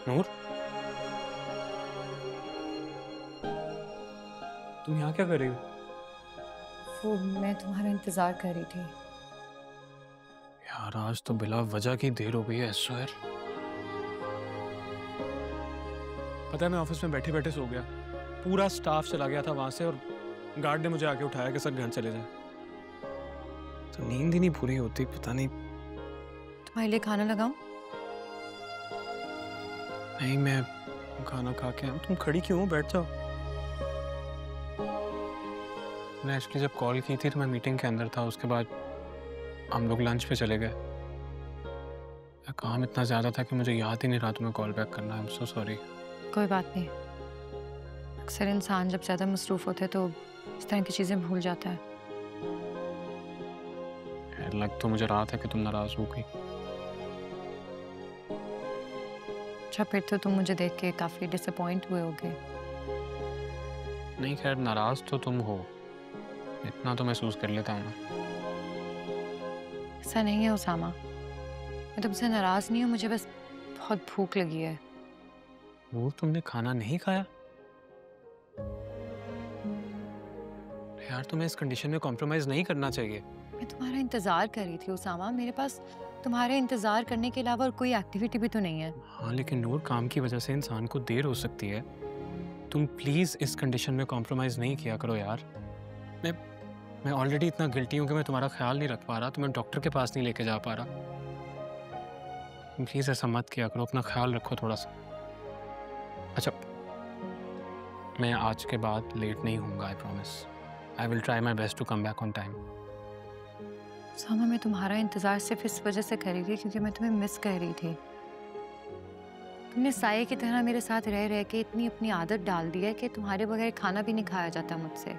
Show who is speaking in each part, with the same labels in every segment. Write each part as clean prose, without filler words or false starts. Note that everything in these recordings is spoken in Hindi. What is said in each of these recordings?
Speaker 1: नूर, तुम यहाँ क्या कर रही हो?
Speaker 2: वो मैं तुम्हारा इंतजार कर रही थी।
Speaker 1: यार आज तो बिला वजह की देर हो गई है ऐश्वर्य। पता है मैं ऑफिस में बैठे बैठे सो गया। पूरा स्टाफ चला गया था वहां से और गार्ड ने मुझे आके उठाया कि सर घर चले जाए। तो नींद ही नहीं पूरी होती, पता नहीं।
Speaker 2: तुम्हारे लिए खाना लगाऊं?
Speaker 1: नहीं, मैं खाना खा के आया। तुम खड़ी क्यों हो? बैठ जाओ। मैंने एक्चुअली जब कॉल की थी तो मैं मीटिंग के अंदर था। उसके बाद हम लोग लंच पे चले गए। काम इतना ज्यादा था कि मुझे याद ही नहीं रहा तुम्हें कॉल बैक करना। I am so sorry.
Speaker 2: कोई बात नहीं। अक्सर इंसान जब ज्यादा मसरूफ होते है तो इस तरह की चीजें भूल जाता है।
Speaker 1: लग तो मुझे रहा था कि तुम नाराज हो गई।
Speaker 2: अच्छा, फिर तो तुम मुझे देख के काफी डिसअपॉइंट हुए होगे।
Speaker 1: नहीं खैर, नाराज तो तुम हो, इतना तो महसूस कर लेता हूँ ना।
Speaker 2: ऐसा नहीं है उसामा, मैं तुमसे नाराज नहीं हूँ, मुझे बस बहुत भूख लगी है।
Speaker 1: वो तुमने खाना नहीं खाया? यार तुम्हें इस कंडीशन में कॉम्प्रोमाइज नहीं करना चाहिए।
Speaker 2: मैं तुम्हारा इंतजार कर रही थी उसामा, मेरे पास तुम्हारे इंतजार करने के अलावा और कोई एक्टिविटी भी तो नहीं है।
Speaker 1: हाँ लेकिन नूर, काम की वजह से इंसान को देर हो सकती है। तुम प्लीज इस कंडीशन में कॉम्प्रोमाइज नहीं किया करो यार। मैं ऑलरेडी इतना गिल्टी हूँ कि मैं तुम्हारा ख्याल नहीं रख पा रहा, तो मैं डॉक्टर के पास नहीं लेके जा पा रहा। प्लीज ऐसा मत किया करो, अपना ख्याल रखो थोड़ा सा। अच्छा, मैं आज के बाद लेट नहीं होऊंगा, I promise. I will try my best to come back on time.
Speaker 2: Usama, मैं तुम्हारा इंतजार सिर्फ इस वजह से कर रही थी क्योंकि मैं तुम्हें मिस कर रही थी। तुमने साये की तरह मेरे साथ रह रह के इतनी अपनी आदत डाल दी है कि तुम्हारे बगैर खाना भी नहीं खाया जाता मुझसे।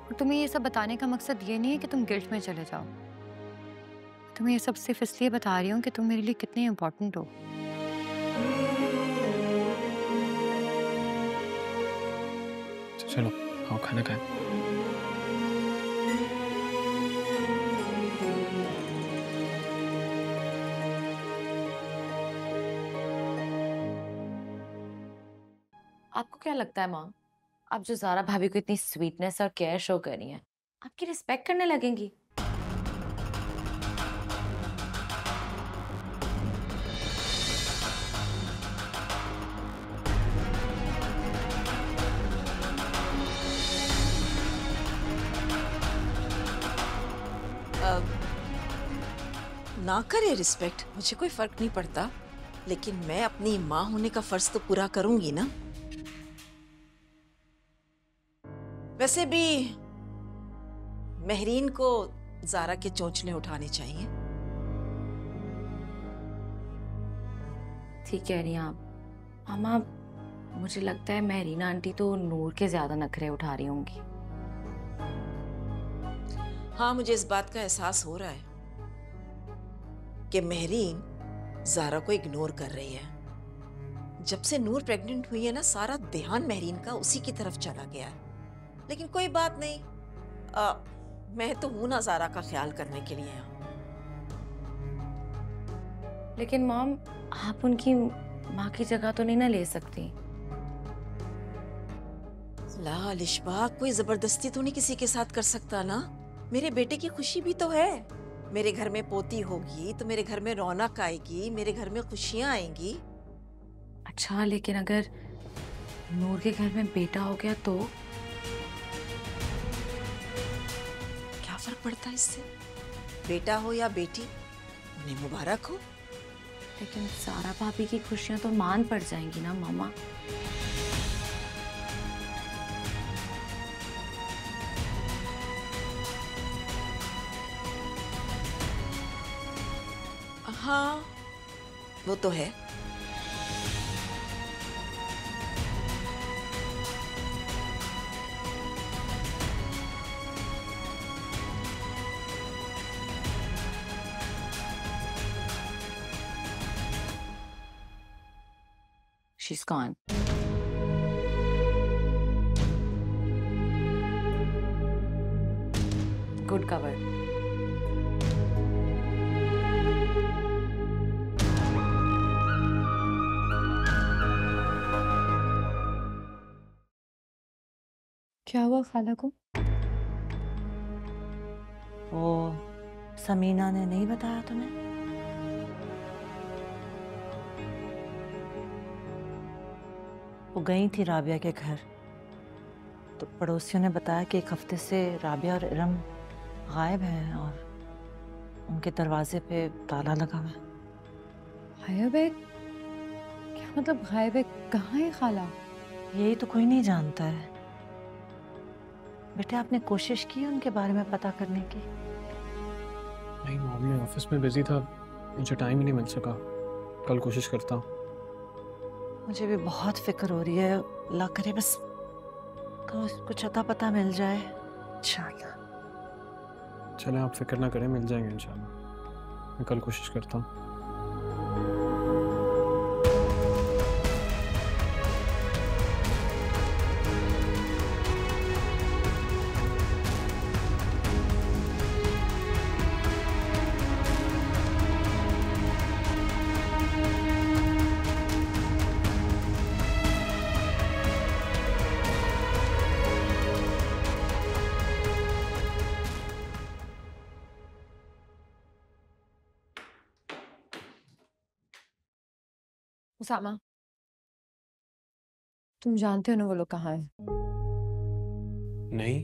Speaker 2: और तुम्हें ये सब बताने का मकसद ये नहीं है कि तुम गिल्ट में चले जाओ। तुम्हें ये सब सिर्फ इसलिए बता रही हूँ कि तुम मेरे लिए कितने इम्पोर्टेंट हो।
Speaker 1: चलो आओ खाना खाएं।
Speaker 3: आपको क्या लगता है माँ, आप जो ज़ारा भाभी को इतनी स्वीटनेस और केयर शो कर रही हैं, आपकी रिस्पेक्ट करने लगेंगी?
Speaker 4: ना करे रिस्पेक्ट, मुझे कोई फर्क नहीं पड़ता, लेकिन मैं अपनी माँ होने का फर्ज तो पूरा करूंगी ना। वैसे भी महरीन को ज़ारा के चोंचले उठाने चाहिए।
Speaker 3: ठीक कह रही हैं आप। मामा, मुझे लगता है महरीना आंटी तो नूर के ज्यादा नखरे उठा रही होंगी।
Speaker 4: हाँ, मुझे इस बात का एहसास हो रहा है कि महरीन ज़ारा को इग्नोर कर रही है। जब से नूर प्रेग्नेंट हुई है ना, सारा ध्यान महरीन का उसी की तरफ चला गया है। लेकिन कोई बात नहीं, मैं तो हूं ना ज़ारा का ख्याल करने के लिए यहाँ।
Speaker 3: लेकिन मॉम, आप उनकी माँ की जगह तो नहीं ना ले सकती।
Speaker 4: ला लिशबा, कोई जबरदस्ती तो नहीं किसी के साथ कर सकता ना। मेरे बेटे की खुशी भी तो है। मेरे घर में पोती होगी तो मेरे घर में रौनक आएगी, मेरे घर में खुशियां आएंगी।
Speaker 3: अच्छा, लेकिन अगर नूर के घर में बेटा हो गया तो
Speaker 4: क्या फर्क पड़ता है इससे? बेटा हो या बेटी, उन्हें मुबारक हो।
Speaker 3: लेकिन सारा भाभी की खुशियां तो मान पड़ जाएंगी ना मामा।
Speaker 4: हाँ, वो तो है।
Speaker 3: She's gone. Good cover.
Speaker 2: क्या हुआ खाला को?
Speaker 5: वो समीना ने नहीं बताया तुम्हें? वो गई थी राबिया के घर, तो पड़ोसियों ने बताया कि एक हफ्ते से राबिया और इरम गायब हैं और उनके दरवाजे पे ताला लगा हुआ है।
Speaker 2: गायब है? क्या मतलब गायब है? कहाँ है खाला?
Speaker 5: यही तो कोई नहीं जानता है। बेटे, आपने कोशिश की उनके बारे में पता करने की?
Speaker 1: नहीं मॉम, मैं ऑफिस में बिजी था, मुझे टाइम ही नहीं मिल सका। कल कोशिश करता हूँ।
Speaker 5: मुझे भी बहुत फिक्र हो रही है। अल्लाह करे बस कुछ अता पता मिल जाए इंशाल्लाह।
Speaker 1: चलें, आप फिक्र ना करें, मिल जाएंगे इंशाल्लाह। मैं कल कोशिश करता हूँ।
Speaker 2: उसामा, तुम जानते हो ना वो लोग कहाँ हैं?
Speaker 1: नहीं,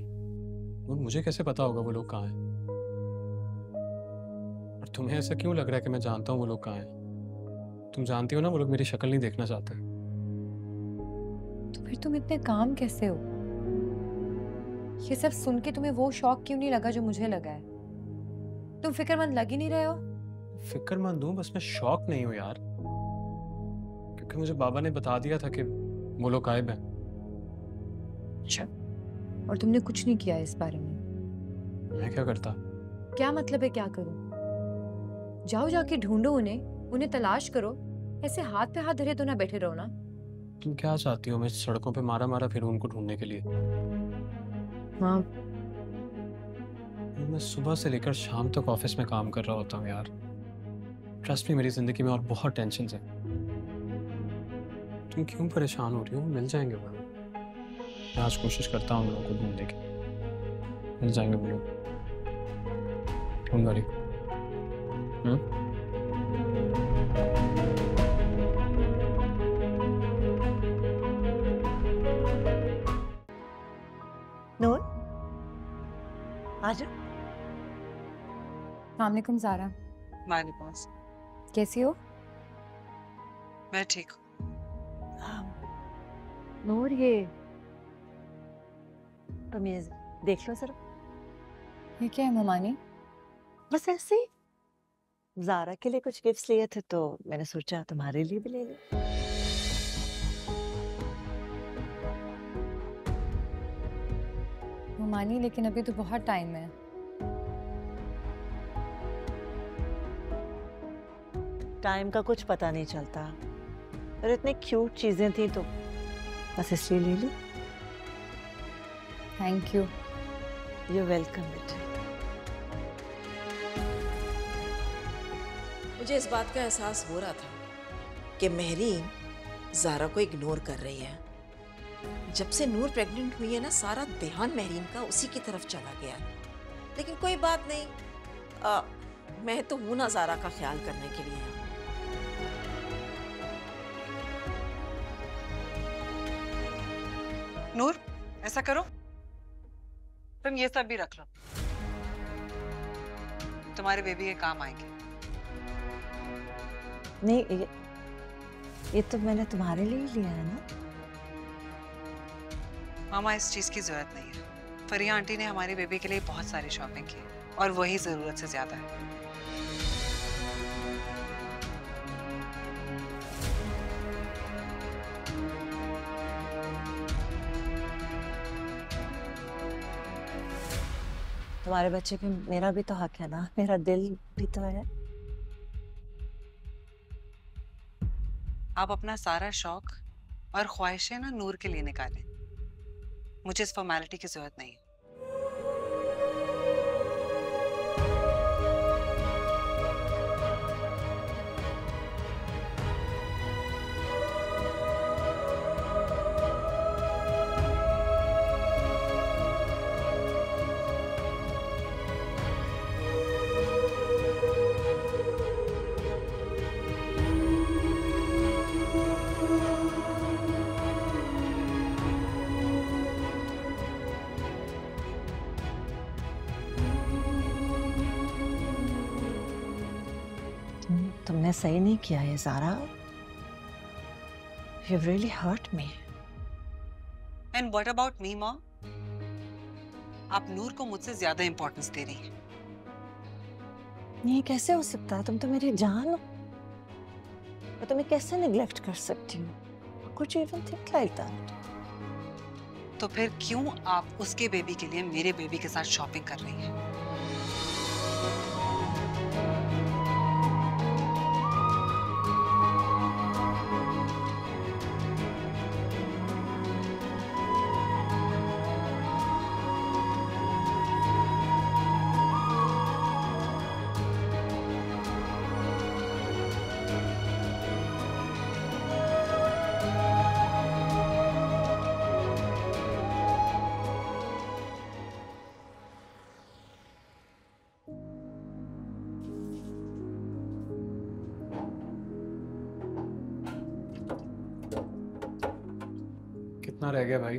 Speaker 1: और मुझे कैसे पता होगा वो लोग कहाँ हैं? और तुम्हें ऐसा क्यों लग रहा है कि मैं जानता हूँ वो लोग कहाँ हैं? तुम जानती हो ना वो लोग मेरी शक्ल नहीं देखना चाहते।
Speaker 2: तो फिर तुम इतने काम कैसे हो? ये सब सुन के तुम्हें वो शौक क्यों नहीं लगा जो मुझे लगा है? तुम फिक्रमंद लग ही नहीं रहे हो।
Speaker 1: फिक्रमंद हूँ, बस मैं शॉक नहीं हूँ यार, क्योंकि मुझे बाबा ने बता दिया था कि वो लोग गायब हैं।
Speaker 2: अच्छा, और तुमने कुछ नहीं किया इस बारे में?
Speaker 1: मैं क्या करता?
Speaker 2: क्या मतलब है क्या करूं? जाओ जाके ढूंढो उन्हें, उन्हें तलाश करो। ऐसे हाथ पे हाथ धरे तो ना बैठे रहो ना।
Speaker 1: तुम क्या चाहती हो? मैं सड़कों पे मारा मारा फिरूं उनको ढूंढने के लिए?
Speaker 2: हाँ,
Speaker 1: मैं सुबह से लेकर शाम तक ऑफिस में काम कर रहा होता हूँ यार। ट्रस्ट मी, मेरी जिंदगी में और बहुत टेंशन है। तुम क्यों परेशान हो रही हो? मिल जाएंगे वो लोग। मैं आज कोशिश करता हूँ उन लोगों को ढूंढने की। मिल जाएंगे वो लोग। Don't worry.
Speaker 5: नूर, आजा।
Speaker 2: वालेकुम ज़ारा,
Speaker 6: वालेकुम।
Speaker 2: कैसी हो?
Speaker 6: मैं ठीक हूँ।
Speaker 5: नूर, ये तुम ये देख लो जरा।
Speaker 2: ये क्या है ममानी?
Speaker 5: बस ऐसे ही ज़ारा के लिए कुछ गिफ्ट्स लिए थे तो मैंने सोचा तुम्हारे लिए भी ले लो।
Speaker 2: ममानी, लेकिन अभी तो बहुत टाइम है।
Speaker 5: टाइम का कुछ पता नहीं चलता, और इतनी क्यूट चीजें थी तो बस इसलिए ले ली।
Speaker 2: Thank you.
Speaker 5: यू वेलकम बेटे।
Speaker 4: मुझे इस बात का एहसास हो रहा था कि महरीन ज़ारा को इग्नोर कर रही है। जब से नूर प्रेग्नेंट हुई है ना, सारा ध्यान महरीन का उसी की तरफ चला गया। लेकिन कोई बात नहीं, मैं तो हूं ना ज़ारा का ख्याल करने के लिए।
Speaker 6: नूर, ऐसा करो, तुम ये सब भी रख लो, तुम्हारे बेबी के काम आएंगे।
Speaker 5: नहीं, ये तो मैंने तुम्हारे लिए ही लिया है ना।
Speaker 6: मामा, इस चीज की जरूरत नहीं है। फरिया आंटी ने हमारी बेबी के लिए बहुत सारी शॉपिंग की और वही जरूरत से ज्यादा है।
Speaker 5: तुम्हारे बच्चे पे मेरा भी तो हक है ना, मेरा दिल भी तो है।
Speaker 6: आप अपना सारा शौक और ख्वाहिशें ना नूर के लिए निकालें। मुझे इस फॉर्मेलिटी की जरूरत नहीं है।
Speaker 5: सही नहीं किया है Zara. You really hurt me.
Speaker 6: And what about me mom? आप नूर को मुझसे ज्यादा इंपॉर्टेंस दे रही हैं।
Speaker 5: ये कैसे हो सकता है? तुम तो मेरी जान हो। मैं तुम्हें कैसे निग्लेक्ट कर सकती हूँ? Could you even think like that?
Speaker 6: तो फिर क्यों आप उसके बेबी के लिए मेरे बेबी के साथ शॉपिंग कर रही हैं?
Speaker 1: कितना रह गया भाई?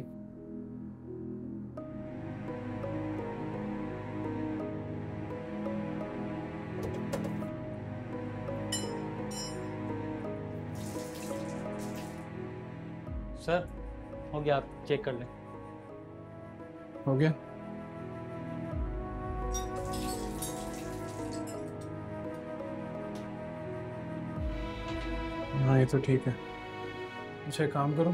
Speaker 7: सर हो गया, आप चेक कर लें।
Speaker 1: हो गया? हाँ ये तो ठीक है। अच्छा एक काम करो,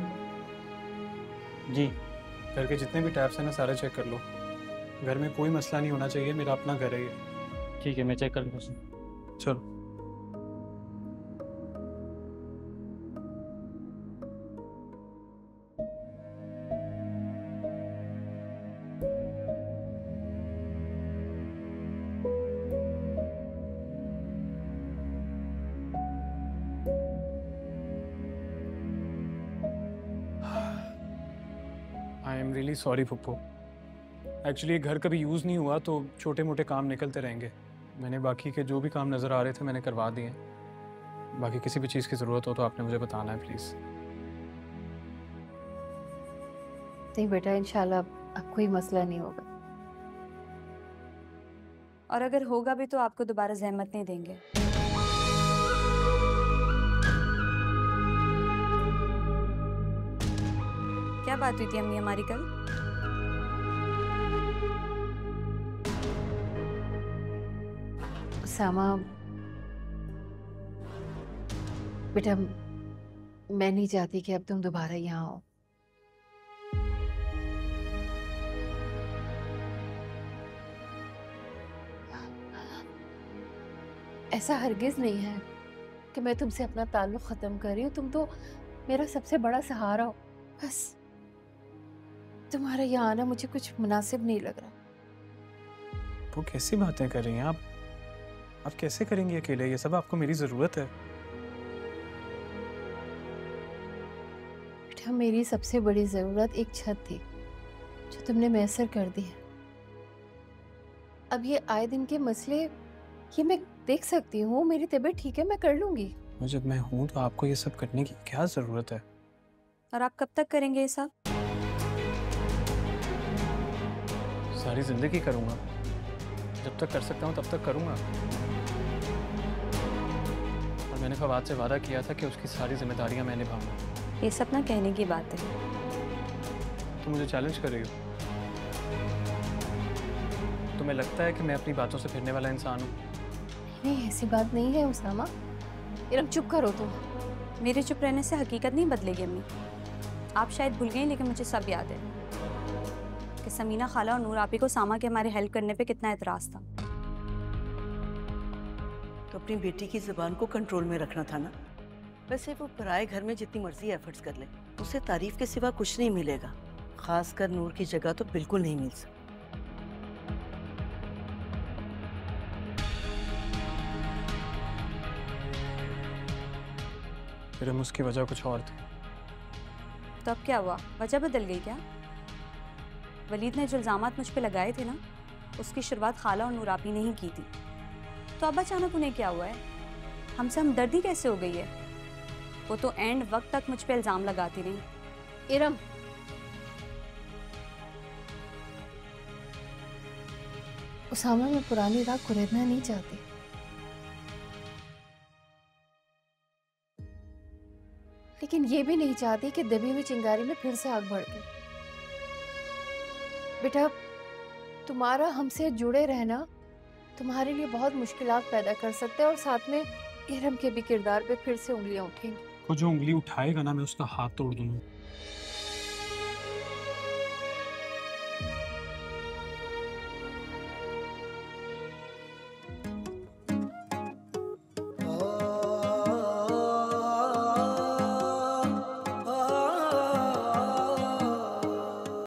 Speaker 7: जी
Speaker 1: घर के जितने भी टैप्स हैं ना सारे चेक कर लो। घर में कोई मसला नहीं होना चाहिए, मेरा अपना घर है ये।
Speaker 7: ठीक है, मैं चेक कर लूँगा सर।
Speaker 1: चलो। I am really sorry Pappu. Actually घर कभी यूज़ नहीं हुआ तो छोटे मोटे काम निकलते रहेंगे। मैंने बाकी के जो भी काम नज़र आ रहे थे मैंने करवा दिए। बाकी किसी भी चीज़ की ज़रूरत हो तो आपने मुझे बताना है प्लीज़।
Speaker 2: नहीं बेटा, इंशाल्लाह अब कोई मसला नहीं होगा।
Speaker 8: और अगर होगा भी तो आपको दोबारा जहमत नहीं देंगे। क्या बात हुई थी अम्मी हमारी कल?
Speaker 2: सामा बेटा, मैं नहीं चाहती कि अब तुम दोबारा यहाँ आओ। ऐसा हरगिज नहीं है कि मैं तुमसे अपना ताल्लुक ख़त्म कर रही हूँ। तुम तो मेरा सबसे बड़ा सहारा हो। बस तुम्हारा यहाँ आना मुझे कुछ मुनासिब नहीं लग रहा।
Speaker 1: वो कैसी बातें कर रही हैं आप? कैसे करेंगी अकेले ये सब? आपको मेरी ज़रूरत है।
Speaker 2: बेटा, मेरी सबसे बड़ी ज़रूरत एक छत थी जो तुमने मैसर कर दी है। अब ये आए दिन के मसले ये मैं देख सकती हूँ। मेरी तबीयत ठीक है, मैं कर लूँगी।
Speaker 1: जब मैं हूँ तो आपको ये सब करने की क्या ज़रूरत है?
Speaker 8: और आप कब तक करेंगे ये सब?
Speaker 1: सारी ज़िंदगी करूँगा। जब तक कर सकता हूँ तब तक करूँगा। और मैंने फवाद से वादा किया था कि उसकी सारी जिम्मेदारियाँ मैं निभाऊंगा।
Speaker 8: ये सब ना कहने की बात है।
Speaker 1: तो मुझे चैलेंज कर रही हो? तुम्हें लगता है कि मैं अपनी बातों से फिरने वाला इंसान हूँ?
Speaker 2: नहीं, ऐसी बात नहीं है उसामा। इरम चुप करो तुम।
Speaker 8: मेरे चुप रहने से हकीकत नहीं बदलेगी अम्मी। आप शायद भूल गई लेकिन मुझे सब याद है कि समीना खाला और नूर आपी को सामा के हमारे हेल्प करने पे कितना एतराज़ था।
Speaker 9: तो अपनी बेटी की ज़ुबान को कंट्रोल में रखना था ना। वैसे वो पराए घर में जितनी मर्जी एफर्ट्स कर ले उसे तारीफ के सिवा कुछ नहीं मिलेगा। खासकर नूर की जगह तो बिल्कुल नहीं मिल सकती।
Speaker 1: फिर उसकी वजह कुछ और थी।
Speaker 8: तो अब क्या हुआ? वजह बदल गई क्या? वलीद ने जो इल्ज़ामात मुझ पे लगाए थे ना, उसकी शुरुआत खाला और नूरापी ने ही की थी। तो अब अचानक उन्हें क्या हुआ है? हमसे हमदर्दी कैसे हो गई है? वो तो एंड वक्त तक मुझ पे इल्ज़ाम लगाती रही।
Speaker 2: इरम, उसामा, मैं पुरानी राह कुरेदना नहीं चाहती।
Speaker 10: लेकिन ये भी नहीं चाहती कि दबी हुई चिंगारी में फिर से आग भड़के। बेटा, तुम्हारा हमसे जुड़े रहना तुम्हारे लिए बहुत मुश्किलात पैदा कर सकता है और साथ में इरम के भी किरदार पे फिर से उंगलियां उठेंगी।
Speaker 1: वो जो उंगली उठाएगा ना, मैं उसका हाथ तोड़ दूंगा।